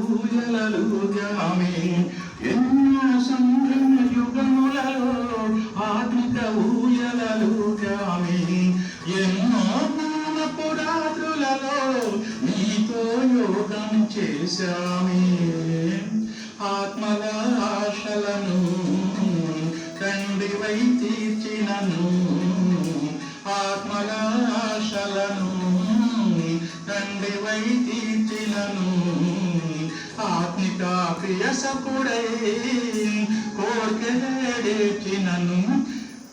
ఊయలలుగామి ఎన్నో సంభ్రమ యుగములలో ఆత్మిక ఊయలలుగామి ఎన్నో పూనపు రాత్రులలో నీతో యోగం చేశామి ఆత్మల ఆశలను తండ్రివై తీర్చినను ఆత్మల ఆశలను తండ్రివై తీర్చినను ఆత్మిక ప్రియసకుడై కోర్కెడేచినను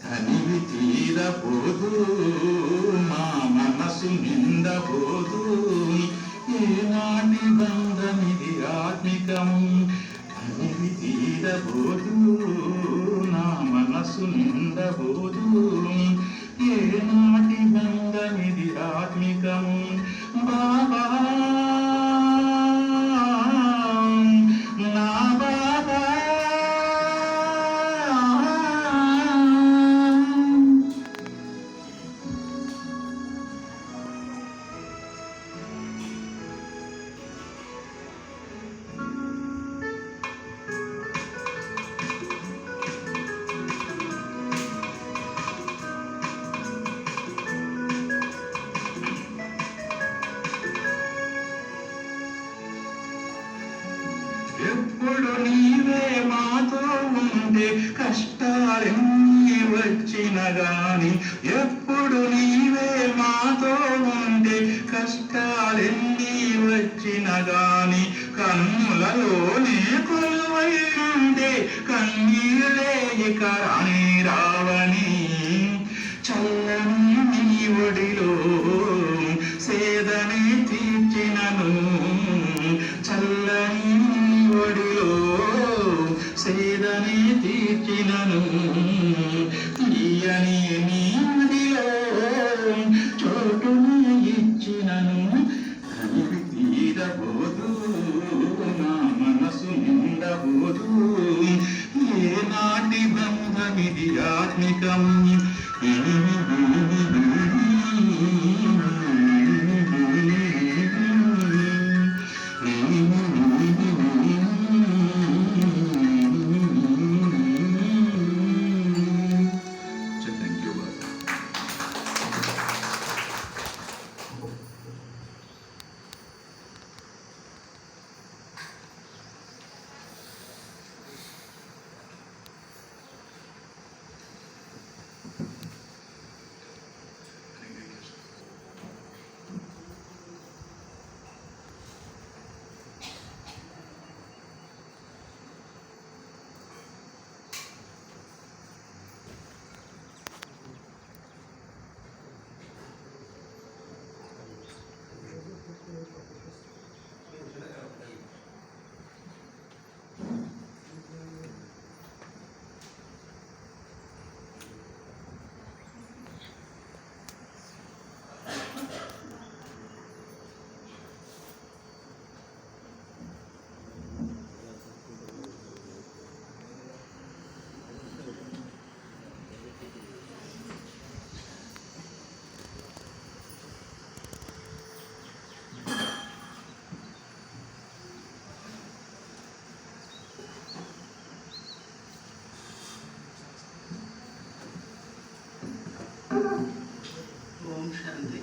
తనివి తీరబోదు మా మనసు నిండబోదు ఏనాటి బంధమిది ఆత్మికము తనివి తీరబోదు నా మనసు నిండబోదు ఏనాటి బంధమిది ఆత్మికము బాబా నా బాబా ఎప్పుడు నీవే మాతో ఉంటే కష్టాలెన్ని వచ్చిన గాని ఎప్పుడు నీవే మాతో ఉంటే కష్టాలెన్ని వచ్చిన గాని కన్నులలోనే కొలువై ఉంటే కన్నీళ్ళే ఇక రాని రావని చల్లని నీ ఒడిలో సేదని తీర్చినను చల్లని ఒడిలో సేదని తీర్చినను తీయని నీ ఒడిలో చోటుని ఇచ్చినను కనివి తీరబోదు నా మనసు నిండబోదు ఏనాటి బంధమిది ఆత్మికం ఓం శాంతి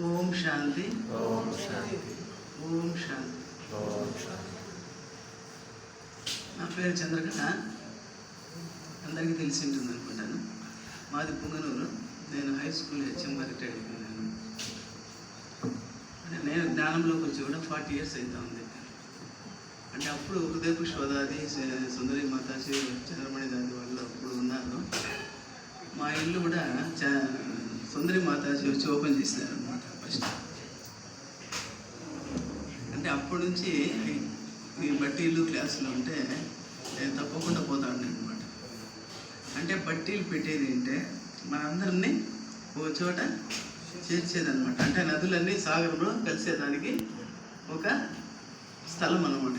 ఓం శాంతి ఓం శాంతి ఓం శాంతి ఓం శాంతి. నా పేరు చంద్రకళ, అందరికీ తెలిసి ఉంటుంది అనుకుంటాను. మాది పుంగనూరు. నేను హై స్కూల్ హెచ్ఎంగా రిటైర్ అయిపోయాను. అంటే నేను జ్ఞానంలోకి వచ్చి కూడా 40 years అవుతా ఉంది. అంటే అప్పుడు హృదయపు శోధాది సుందరి మాతాజీ చంద్రమణి దాది వాళ్ళు అప్పుడు ఉన్నారు. మా ఇల్లు కూడా సుందరి మాతాజీ వచ్చి ఓపెన్ చేసినారు అనమాట ఫస్ట్. అంటే అప్పటి నుంచి ఈ బట్టీలు క్లాసులు ఉంటే నేను తప్పకుండా పోతా ఉన్నాను అనమాట. అంటే బట్టీలు పెట్టేది అంటే మనందరినీ ఒక చోట చేర్చేదనమాట. అంటే నదులన్నీ సాగరంలో కలిసేదానికి ఒక స్థలం అన్నమాట.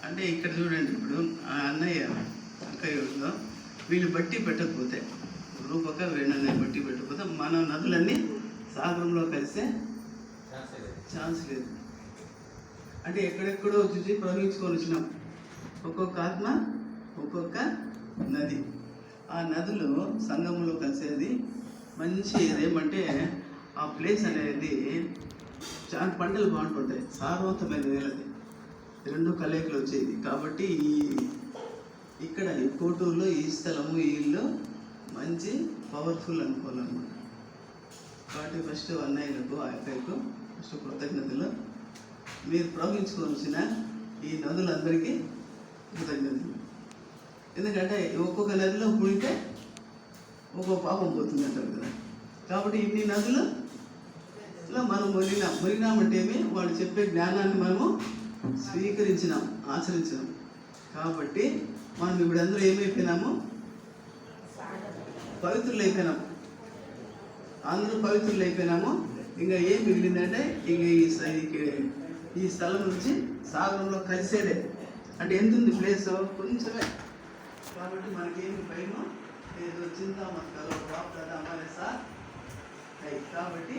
అంటే ఇక్కడ చూడండి, ఇప్పుడు ఆ అన్నయ్య అక్కయ్యలో వీళ్ళు బట్టి పెట్టకపోతే, రూపక వేణనే బట్టి పెట్టకపోతే మన నదులన్నీ సాగరంలో కలిసే ఛాన్స్ లేదు. అంటే ఎక్కడెక్కడో చూసి ప్రవహించుకొని వచ్చినాం. ఒక్కొక్క ఆత్మ ఒక్కొక్క నది. ఆ నదులు సంగమంలో కలిసేది మంచి ఏమంటే ఆ ప్లేస్ అనేది చాలా పంటలు బాగుంటుంటాయి, సారవంతమైన నేలది, రెండు కలయికలు వచ్చేది. కాబట్టి ఇక్కడ ఈ కోటూరులో ఈ స్థలము ఈ ఇల్లు మంచి పవర్ఫుల్ అనుకోవాలన్నమాట. కాబట్టి ఫస్ట్ అన్నయ్యలకు ఆ అక్కయ్యకు ఫస్ట్ కృతజ్ఞతలు. మీరు ప్రవహించుకోవాల్సిన ఈ నదులందరికీ కృతజ్ఞతలు. ఎందుకంటే ఒక్కొక్క నదిలో మునిగితే ఒక్కొక్క పాపం పోతుంది అంటారు కదా. కాబట్టి ఇన్ని నదులలో మనం మునిగినామంటే వాళ్ళు చెప్పే జ్ఞానాన్ని మనము స్వీకరించినాం, ఆచరించినాం. కాబట్టి మనం ఇప్పుడు అందరూ ఏమైపోయినాము? పవిత్రులు అయిపోయినాం. అందరూ పవిత్రులు అయిపోయినాము. ఇంకా ఏం మిగిలిందంటే ఇంక ఈ స్థలం నుంచి సాగరంలో కలిసేదే. అంటే ఎంత ఉంది ప్లేస్? కొంచెమే. కాబట్టి మనకేమి భయమో ఏదో చింత మతలో బాప్ కదా అమ్మాయి సార్. కాబట్టి